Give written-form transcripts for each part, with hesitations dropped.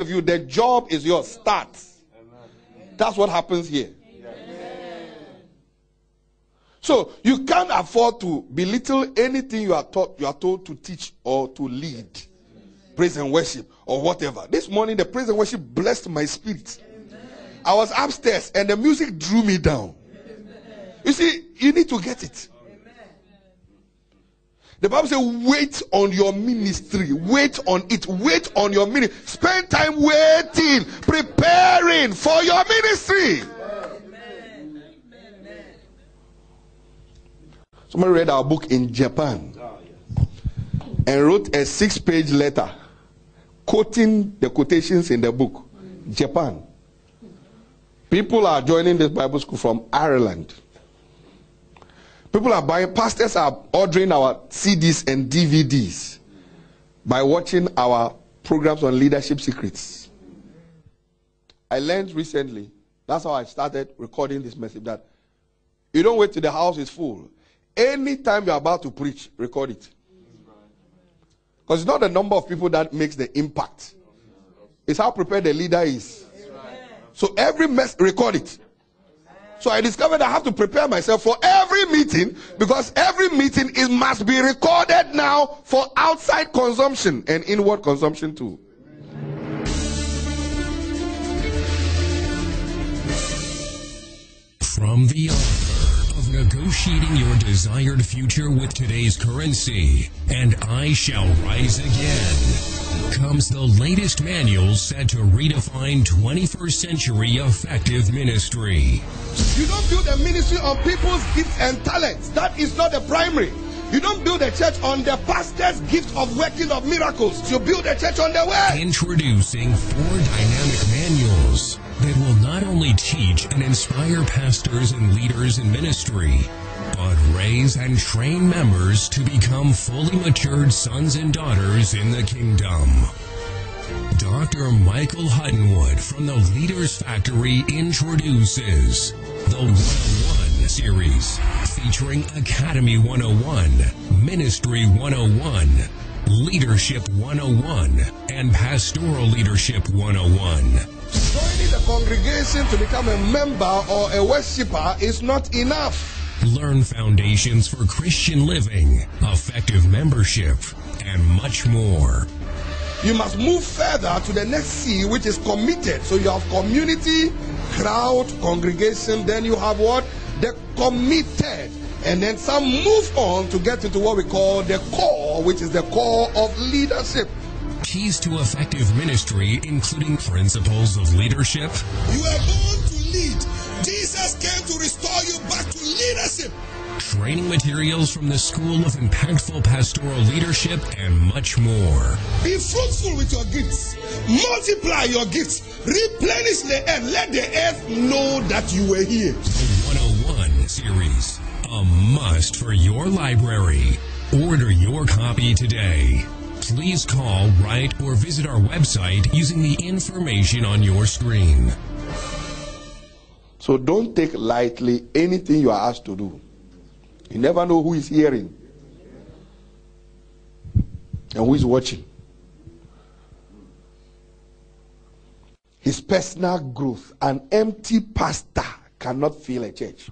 of you, the job is yours. Start. That's what happens here. So you can't afford to belittle anything you are told to teach or to lead. Praise and worship or whatever. This morning the praise and worship blessed my spirit. I was upstairs and the music drew me down. You see, you need to get it. The Bible says, wait on your ministry. Wait on it. Wait on your ministry. Spend time waiting, preparing for your ministry. Somebody read our book in Japan and wrote a 6-page letter quoting the quotations in the book. Japan. People are joining this Bible school from Ireland. People are buying, pastors are ordering our CDs and DVDs by watching our programs on leadership secrets. I learned recently, that's how I started recording this message, that you don't wait till the house is full. Anytime you're about to preach, record it. Because it's not the number of people that makes the impact. It's how prepared the leader is. So every record it. So I discovered I have to prepare myself for every meeting, because every meeting must be recorded now for outside consumption and inward consumption too. From the author of Negotiating Your Desired Future with Today's Currency and I Shall Rise Again, comes the latest manual set to redefine 21st century effective ministry. You don't build a ministry on people's gifts and talents. That is not the primary. You don't build a church on the pastor's gift of working of miracles. You build a church on the word. Introducing 4 dynamic manuals that will not only teach and inspire pastors and leaders in ministry, but raise and train members to become fully matured sons and daughters in the kingdom. Dr. Michael Hutton-Wood from the Leaders Factory introduces the 101 series, featuring Academy 101, Ministry 101, Leadership 101, and Pastoral Leadership 101. Joining the congregation to become a member or a worshiper is not enough. Learn foundations for Christian living, effective membership, and much more. You must move further to the next C, which is committed. So you have community, crowd, congregation, then you have what? The committed. And then some move on to get into what we call the core, which is the core of leadership. Keys to effective ministry, including principles of leadership. You are born to lead. Jesus came to restore you back to leadership. Training materials from the School of Impactful Pastoral Leadership, and much more. Be fruitful with your gifts. Multiply your gifts. Replenish the earth. Let the earth know that you were here. The 101 series, a must for your library. Order your copy today. Please call, write, or visit our website using the information on your screen. So don't take lightly anything you are asked to do. You never know who is hearing and who is watching. His personal growth. An empty pastor cannot fill a church.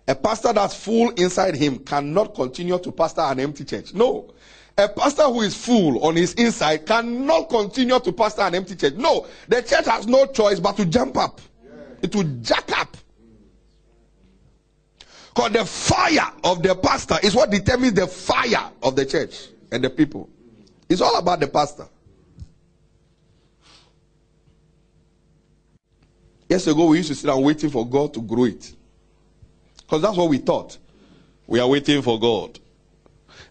A pastor that's full inside him cannot continue to pastor an empty church. No. A pastor who is full on his inside cannot continue to pastor an empty church. No. The church has no choice but to jump up. It will jack up. Because the fire of the pastor is what determines the fire of the church and the people. It's all about the pastor. Years ago, we used to sit down waiting for God to grow it. Because that's what we thought. We are waiting for God.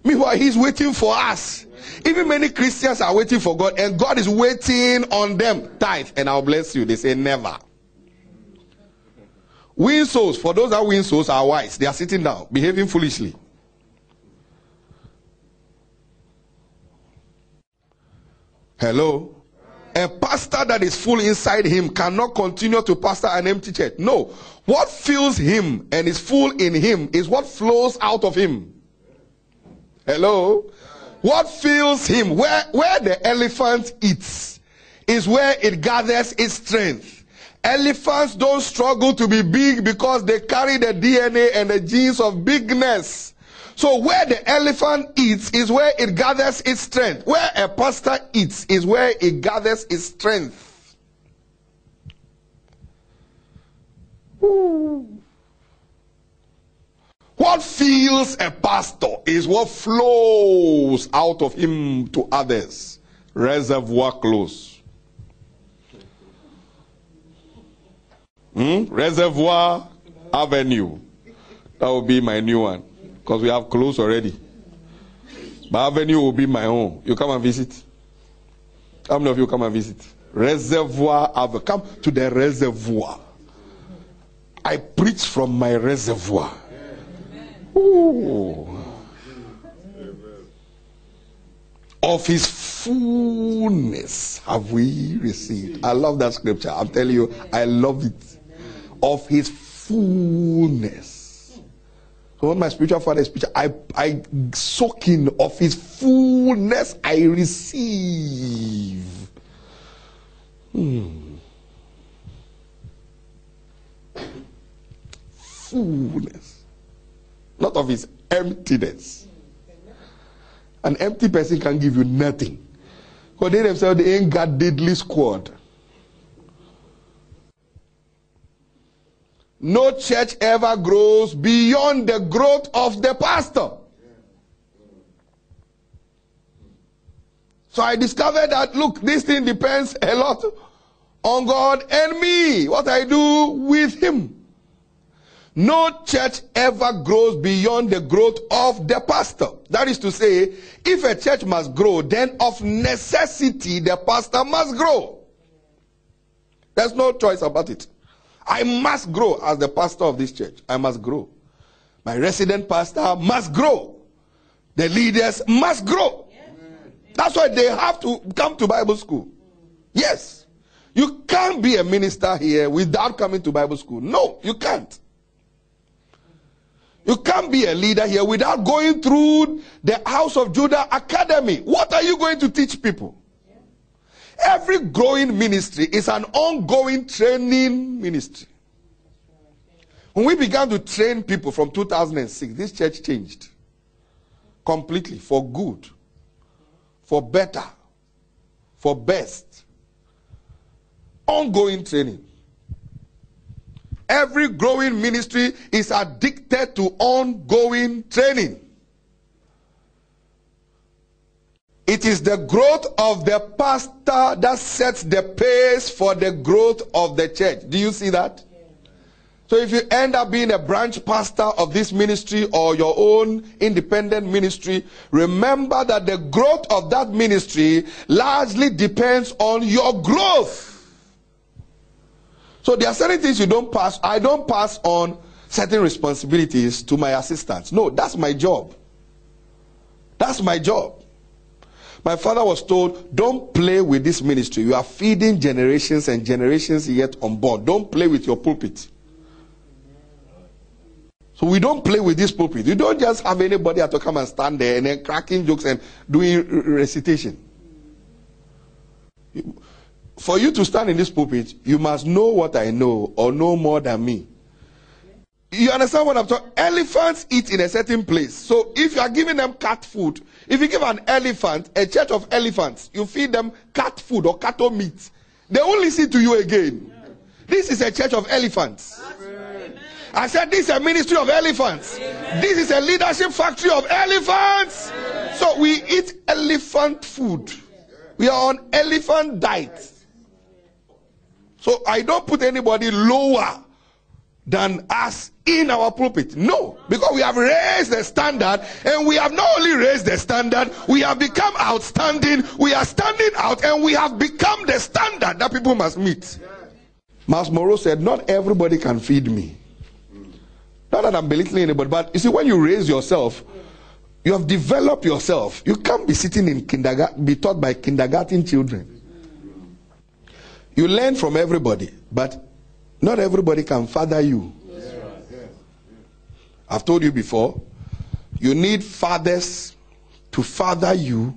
Meanwhile, He's waiting for us. Even many Christians are waiting for God, and God is waiting on them. Tithe, and I'll bless you. They say never. Win souls, for those that win souls are wise. They are sitting down, behaving foolishly. Hello? A pastor that is full inside him cannot continue to pastor an empty church. No. What fills him and is full in him is what flows out of him. Hello? What fills him? Where the elephant eats is where it gathers its strength. Elephants don't struggle to be big because they carry the DNA and the genes of bigness. So where the elephant eats is where it gathers its strength. Where a pastor eats is where it gathers its strength. Ooh. What fills a pastor is what flows out of him to others. Reservoir close. Reservoir Avenue. That will be my new one. Because we have close already. But Avenue will be my own. You come and visit. How many of you come and visit? Reservoir Avenue. Come to the reservoir. I preach from my reservoir. Ooh. Of his fullness have we received. I love that scripture. I'm telling you, I love it. Of his fullness. So when my spiritual father is preaching, I soak in. Of his fullness I receive. Fullness. Not of his emptiness. An empty person can give you nothing. Because they themselves, they ain't got diddly squad. No church ever grows beyond the growth of the pastor. So I discovered that, look, this thing depends a lot on God and me, what I do with him. No church ever grows beyond the growth of the pastor. That is to say, if a church must grow, then of necessity the pastor must grow. There's no choice about it. I must grow as the pastor of this church. I must grow. My resident pastor must grow. The leaders must grow. That's why they have to come to Bible school. Yes. You can't be a minister here without coming to Bible school. No, you can't. You can't be a leader here without going through the House of Judah Academy. What are you going to teach people? Every growing ministry is an ongoing training ministry. When we began to train people from 2006, this church changed completely, for good, for better, for best. Ongoing training. Every growing ministry is addicted to ongoing training. It is the growth of the pastor that sets the pace for the growth of the church. Do you see that? So if you end up being a branch pastor of this ministry or your own independent ministry, remember that the growth of that ministry largely depends on your growth. So there are certain things you don't pass. I don't pass on certain responsibilities to my assistants. No, that's my job. That's my job. My father was told, don't play with this ministry. You are feeding generations and generations yet on board. Don't play with your pulpit. So we don't play with this pulpit. You don't just have anybody to come and stand there and then cracking jokes and doing recitation. For you to stand in this pulpit, you must know what I know or know more than me. You understand what I'm talking? Elephants eat in a certain place. So if you are giving them cat food, if you give an elephant, a church of elephants, you feed them cat food or cattle meat, they won't listen to you again. This is a church of elephants. Amen. I said this is a ministry of elephants. Amen. This is a leadership factory of elephants. Amen. So we eat elephant food. We are on elephant diet. So I don't put anybody lower than us in our pulpit. No, because we have raised the standard, and we have not only raised the standard, we have become outstanding, we are standing out, and we have become the standard that people must meet. Miles Monroe said, not everybody can feed me. Not that I'm belittling anybody, but you see, when you raise yourself, you have developed yourself. You can't be sitting in kindergarten, be taught by kindergarten children. You learn from everybody, but not everybody can father you. I've told you before, you need fathers to father you,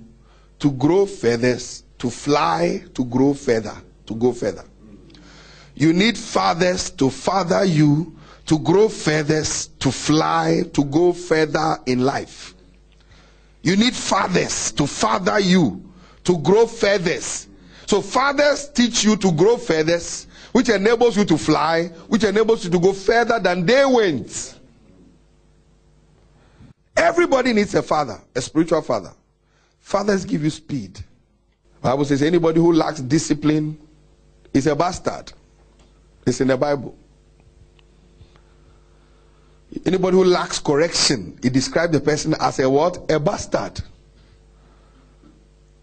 to grow feathers, to fly, to grow further, to go further. You need fathers to father you, to grow feathers, to fly, to go further in life. You need fathers to father you, to grow feathers. So fathers teach you to grow feathers, which enables you to fly, which enables you to go further than they went. Everybody needs a father, a spiritual father. Fathers give you speed. The Bible says anybody who lacks discipline is a bastard. It's in the Bible. Anybody who lacks correction, it describes the person as a what? A bastard.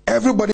Everybody